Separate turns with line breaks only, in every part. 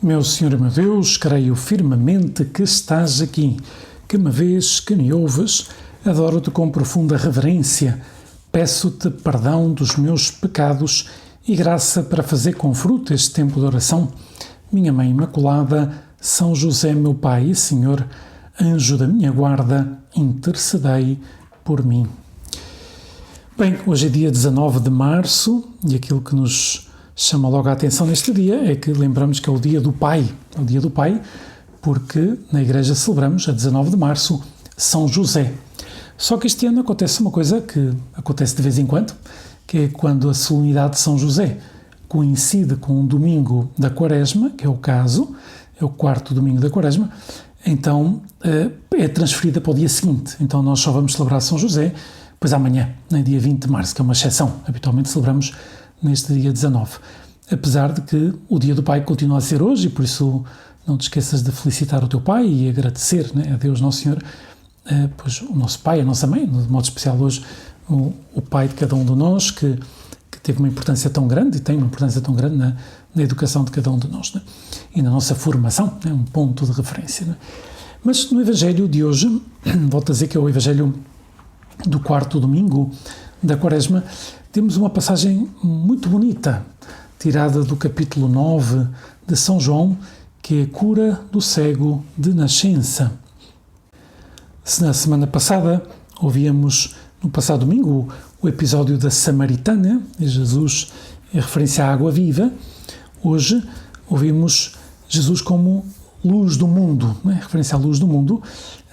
Meu Senhor e meu Deus, creio firmemente que estás aqui, que me vês, que me ouves, adoro-te com profunda reverência, peço-te perdão dos meus pecados e graça para fazer com fruto este tempo de oração. Minha Mãe Imaculada, São José, meu Pai e Senhor, anjo da minha guarda, intercedei por mim. Bem, hoje é dia 19 de março e aquilo que nos chama logo a atenção neste dia é que lembramos que é o dia do Pai. É o dia do Pai porque na Igreja celebramos, a 19 de março, São José. Só que este ano acontece uma coisa que acontece de vez em quando, que é quando a solenidade de São José coincide com um domingo da Quaresma, que é o caso, é o quarto domingo da Quaresma, então é transferida para o dia seguinte. Então nós só vamos celebrar São José depois amanhã, no dia 20 de março, que é uma exceção. Habitualmente celebramos neste dia 19. Apesar de que o dia do Pai continua a ser hoje e por isso não te esqueças de felicitar o teu Pai e agradecer, né, a Deus Nosso Senhor, pois o nosso Pai, a nossa Mãe, de modo especial hoje, o Pai de cada um de nós, que teve uma importância tão grande e tem uma importância tão grande na educação de cada um de nós, né, e na nossa formação, né, um ponto de referência. Né. Mas no Evangelho de hoje, volto a dizer que é o Evangelho do quarto domingo da Quaresma, temos uma passagem muito bonita, tirada do capítulo 9 de São João, que é a cura do cego de nascença. Se na semana passada ouvíamos, no passado domingo, o episódio da Samaritana, de Jesus em referência à água viva, hoje ouvimos Jesus como luz do mundo, né? Referência à luz do mundo,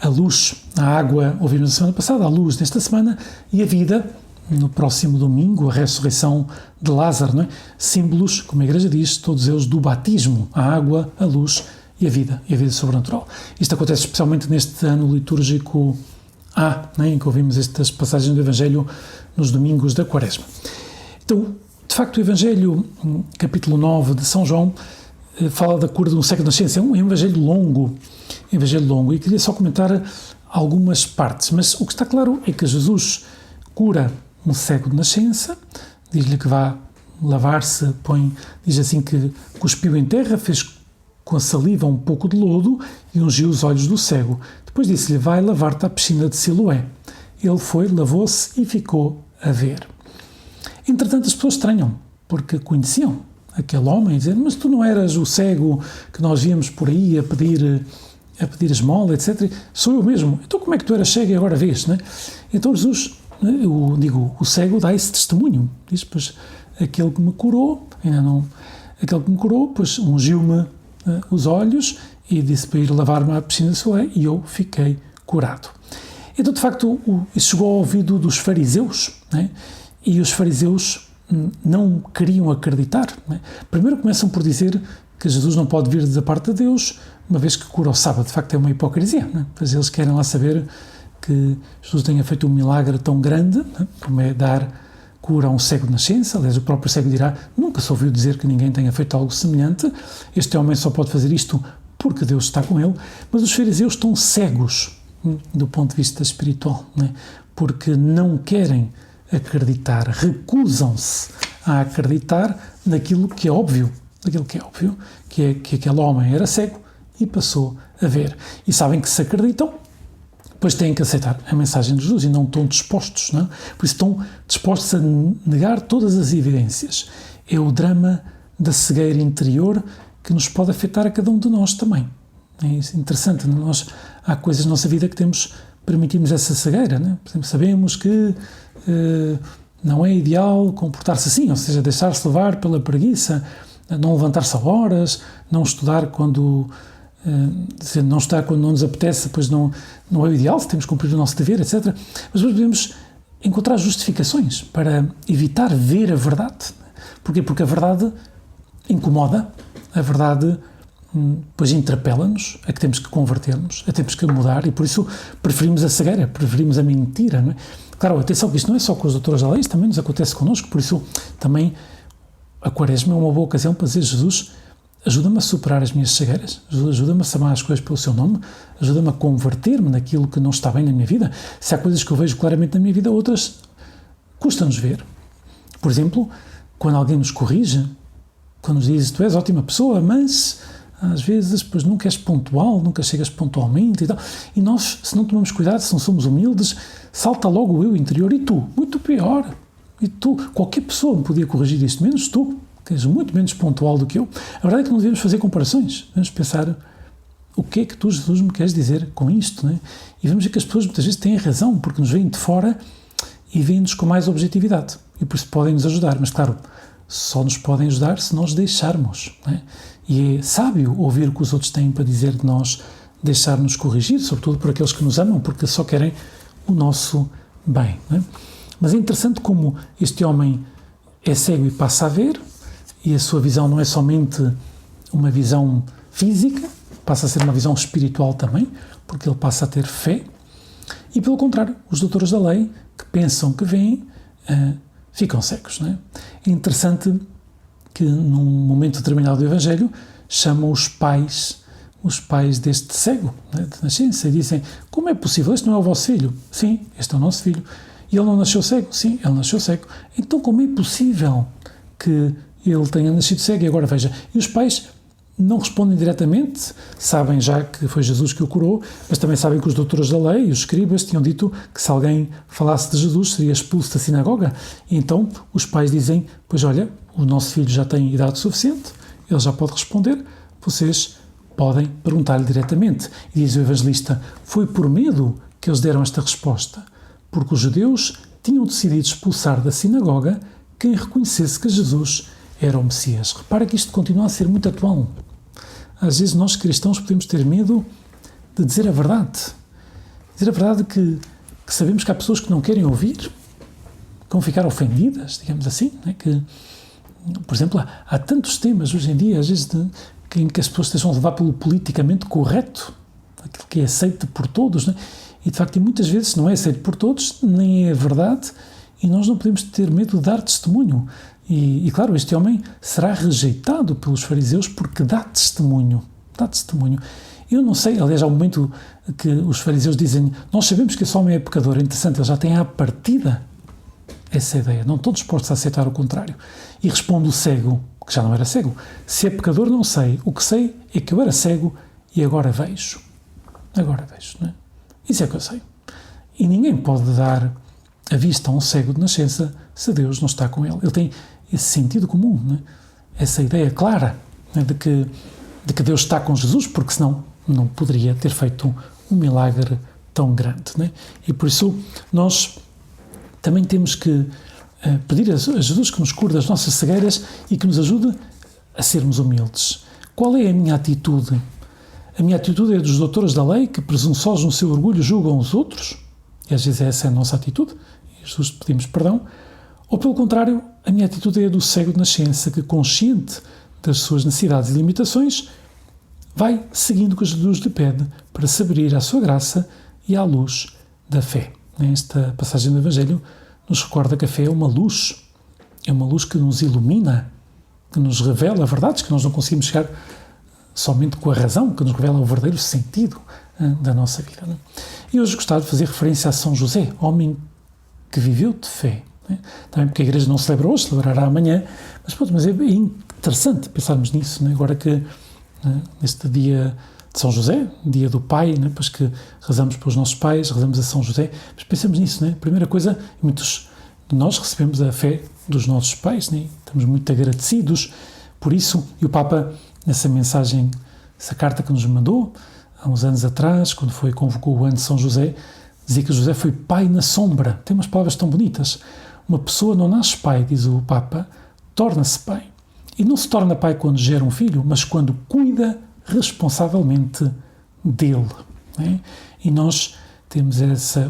a luz, a água, ouvimos na semana passada, a luz nesta semana e a vida no próximo domingo, a ressurreição de Lázaro, não é? Símbolos, como a Igreja diz, todos eles do batismo, a água, a luz e a vida sobrenatural. Isto acontece especialmente neste ano litúrgico A, né? Em que ouvimos estas passagens do Evangelho nos domingos da Quaresma. Então, de facto, o Evangelho, capítulo 9 de São João, fala da cura de um cego de nascença. É um evangelho longo, e queria só comentar algumas partes, mas o que está claro é que Jesus cura um cego de nascença, diz-lhe que vá lavar-se, diz assim que cuspiu em terra, fez com a saliva um pouco de lodo e ungiu os olhos do cego. Depois disse-lhe, vai lavar-te à piscina de Siloé. Ele foi, lavou-se e ficou a ver. Entretanto, as pessoas estranham, porque conheciam aquele homem, dizendo, mas tu não eras o cego que nós víamos por aí a pedir esmola, etc. Sou eu mesmo. Então como é que tu eras cego e agora vês, né? Então Jesus, o cego dá esse testemunho. Diz, pois, aquele que me curou, pois ungiu-me os olhos e disse para ir lavar-me à piscina de Siloé e eu fiquei curado. Então, de facto, isso chegou ao ouvido dos fariseus, né? E os fariseus não queriam acreditar. Né? Primeiro começam por dizer que Jesus não pode vir da parte de Deus, uma vez que cura ao sábado. De facto é uma hipocrisia. Né? Pois eles querem lá saber que Jesus tenha feito um milagre tão grande, né? Como é dar cura a um cego de nascença. Aliás, o próprio cego dirá, nunca se ouviu dizer que ninguém tenha feito algo semelhante. Este homem só pode fazer isto porque Deus está com ele. Mas os fariseus estão cegos, do ponto de vista espiritual, né? Porque não querem acreditar, recusam-se a acreditar naquilo que é óbvio, que é que aquele homem era cego e passou a ver. E sabem que se acreditam, pois têm que aceitar a mensagem de Jesus e não estão dispostos, não é? Por isso estão dispostos a negar todas as evidências. É o drama da cegueira interior que nos pode afetar a cada um de nós também. É interessante, há coisas na nossa vida que permitimos essa cegueira, né? Por exemplo, sabemos que não é ideal comportar-se assim, ou seja, deixar-se levar pela preguiça, não levantar-se a horas, não estudar quando não nos apetece, pois não é o ideal, se temos que cumprir o nosso dever, etc. Mas depois podemos encontrar justificações para evitar ver a verdade. Porquê? Porque a verdade incomoda, a verdade pois interpela-nos, a que temos que converter-nos, a que temos que mudar e por isso preferimos a cegueira, preferimos a mentira, não é? Claro, atenção que isto não é só com os doutores da lei, isto também nos acontece connosco, por isso também a Quaresma é uma boa ocasião para dizer, Jesus, ajuda-me a superar as minhas cegueiras, ajuda-me a chamar as coisas pelo seu nome, ajuda-me a converter-me naquilo que não está bem na minha vida. Se há coisas que eu vejo claramente na minha vida, outras custa-nos ver. Por exemplo, quando alguém nos corrige, quando nos diz, tu és ótima pessoa, mas às vezes, pois nunca és pontual, nunca chegas pontualmente e tal. E nós, se não tomamos cuidado, se não somos humildes, salta logo o eu interior. E tu? Muito pior. E tu? Qualquer pessoa me podia corrigir isto, menos tu, que és muito menos pontual do que eu. A verdade é que não devemos fazer comparações. Devemos pensar, o que é que tu, Jesus, me queres dizer com isto? Não é? E vemos ver que as pessoas muitas vezes têm razão, porque nos veem de fora e veem-nos com mais objetividade. E por isso podem nos ajudar. Mas, claro, só nos podem ajudar se nós deixarmos. Não é? E é sábio ouvir o que os outros têm para dizer de nós, deixar-nos corrigir, sobretudo por aqueles que nos amam, porque só querem o nosso bem. Não é? Mas é interessante como este homem é cego e passa a ver, e a sua visão não é somente uma visão física, passa a ser uma visão espiritual também, porque ele passa a ter fé. E, pelo contrário, os doutores da lei, que pensam que veem, ficam cegos. Não é? É interessante que num momento determinado do Evangelho chamam os pais deste cego, né, de nascença, e dizem, como é possível? Este não é o vosso filho? Sim, este é o nosso filho. E ele não nasceu cego? Sim, ele nasceu cego. Então como é possível que ele tenha nascido cego? E agora veja, e os pais não respondem diretamente, sabem já que foi Jesus que o curou, mas também sabem que os doutores da lei e os escribas tinham dito que se alguém falasse de Jesus seria expulso da sinagoga. E então os pais dizem, pois olha, o nosso filho já tem idade suficiente, ele já pode responder, vocês podem perguntar-lhe diretamente. E diz o evangelista, foi por medo que eles deram esta resposta, porque os judeus tinham decidido expulsar da sinagoga quem reconhecesse que Jesus era o Messias. Repara que isto continua a ser muito atual. Às vezes nós cristãos podemos ter medo de dizer a verdade. Dizer a verdade que sabemos que há pessoas que não querem ouvir, que vão ficar ofendidas, digamos assim, né? Que, por exemplo, há tantos temas hoje em dia, às vezes, em que as pessoas estejam a levar pelo politicamente correto, aquilo que é aceito por todos, né? E de facto, muitas vezes não é aceito por todos, nem é verdade, e nós não podemos ter medo de dar testemunho. E claro, este homem será rejeitado pelos fariseus porque dá testemunho. Dá testemunho. Eu não sei, aliás, há um momento que os fariseus dizem, nós sabemos que esse homem é pecador. É interessante, ele já tem à partida essa ideia. Não estão dispostos a aceitar o contrário. E responde o cego, que já não era cego, se é pecador não sei, o que sei é que eu era cego e agora vejo. Agora vejo, não é? Isso é que eu sei. E ninguém pode dar a vista a um cego de nascença se Deus não está com ele. Ele tem esse sentido comum, né? Essa ideia clara, né? de que Deus está com Jesus, porque senão não poderia ter feito um milagre tão grande. Né? E por isso nós também temos que pedir a Jesus que nos cure das nossas cegueiras e que nos ajude a sermos humildes. Qual é a minha atitude? A minha atitude é dos doutores da lei que, presunçosos no seu orgulho, julgam os outros, e às vezes essa é a nossa atitude, e Jesus pedimos perdão, ou pelo contrário, a minha atitude é do cego de nascença que, consciente das suas necessidades e limitações, vai seguindo o que Jesus lhe pede para se abrir à sua graça e à luz da fé. Esta passagem do Evangelho nos recorda que a fé é uma luz que nos ilumina, que nos revela verdades que nós não conseguimos chegar somente com a razão, que nos revela o verdadeiro sentido da nossa vida. E hoje gostava de fazer referência a São José, homem que viveu de fé. Também porque a Igreja não celebra hoje, celebrará amanhã, mas é interessante pensarmos nisso, agora que neste dia de São José, dia do Pai, pois que rezamos pelos nossos pais, rezamos a São José, mas pensamos nisso, a primeira coisa, muitos de nós recebemos a fé dos nossos pais, estamos muito agradecidos por isso, e o Papa, nessa mensagem, essa carta que nos mandou, há uns anos atrás, quando convocou o ano de São José, dizia que José foi pai na sombra. Tem umas palavras tão bonitas. Uma pessoa não nasce pai, diz o Papa, torna-se pai. E não se torna pai quando gera um filho, mas quando cuida responsavelmente dele. E nós temos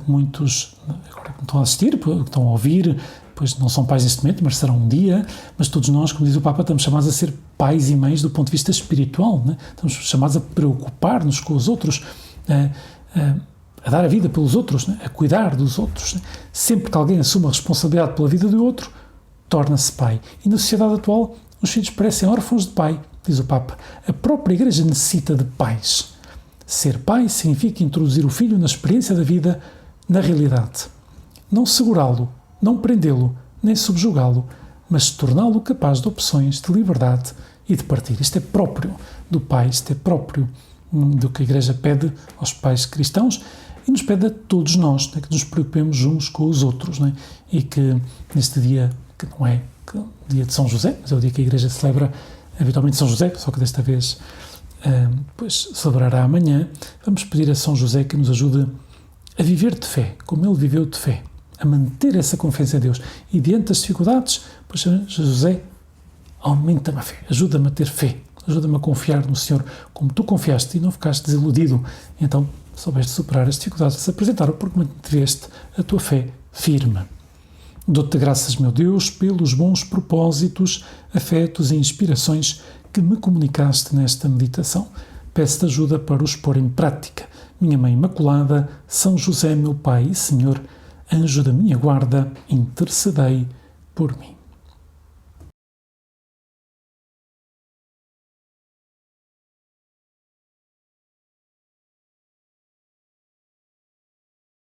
muitos, agora que estão a assistir, que estão a ouvir, pois não são pais neste momento, mas serão um dia, mas todos nós, como diz o Papa, estamos chamados a ser pais e mães do ponto de vista espiritual, Estamos chamados a preocupar-nos com os outros, a dar a vida pelos outros, a cuidar dos outros. Sempre que alguém assume a responsabilidade pela vida do outro, torna-se pai. E na sociedade atual, os filhos parecem órfãos de pai, diz o Papa. A própria Igreja necessita de pais. Ser pai significa introduzir o filho na experiência da vida, na realidade. Não segurá-lo, não prendê-lo, nem subjugá-lo, mas torná-lo capaz de opções de liberdade e de partir. Isto é próprio do Pai, isto é próprio do que a Igreja pede aos pais cristãos e nos pede a todos nós, né, que nos preocupemos uns com os outros, né, e que neste dia, que não é o dia de São José, mas é o dia que a Igreja celebra habitualmente São José, só que desta vez pois celebrará amanhã, vamos pedir a São José que nos ajude a viver de fé, como ele viveu de fé, a manter essa confiança em Deus. E diante das dificuldades, pois José, aumenta-me a fé, ajuda-me a ter fé, ajuda-me a confiar no Senhor, como tu confiaste e não ficaste desiludido. Então, soubeste superar as dificuldades que se apresentaram porque mantiveste a tua fé firme. Dou-te graças, meu Deus, pelos bons propósitos, afetos e inspirações que me comunicaste nesta meditação. Peço-te ajuda para os pôr em prática. Minha Mãe Imaculada, São José, meu Pai e Senhor, anjo da minha guarda, intercedei por mim.